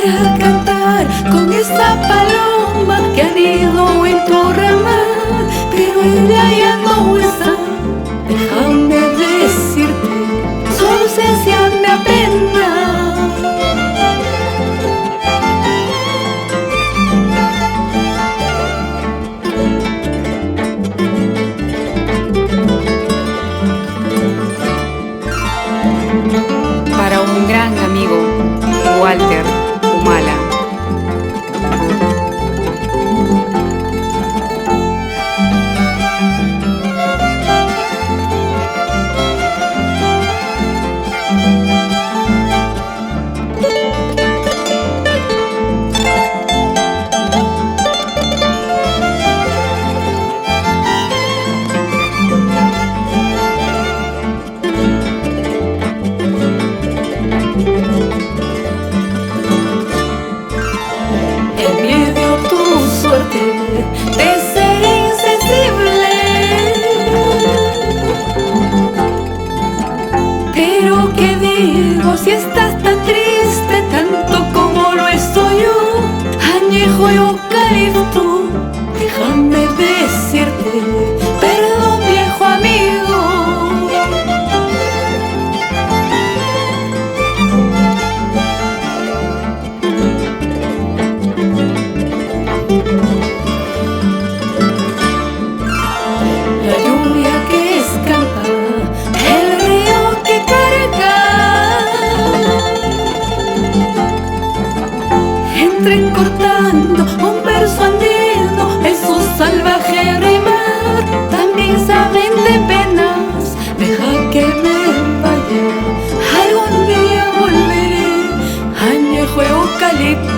para cantar con esa paloma que anidó en tu ramal, pero ella ya no está. Déjame decirte, su ausencia me apena. Para un gran amigo, Walter Humala. Envidio tu suerte de ser insensible, pero qué digo si estás tan triste tanto como lo estoy yo. Añejo y eucalipto, déjame decirte, perdón viejo amigo. La lluvia que escapa, el río que carga, entrecortando un verso andino en su salvaje rimar. También saben de penas, deja que me vaya, algún día volveré. Añejo eucalipto,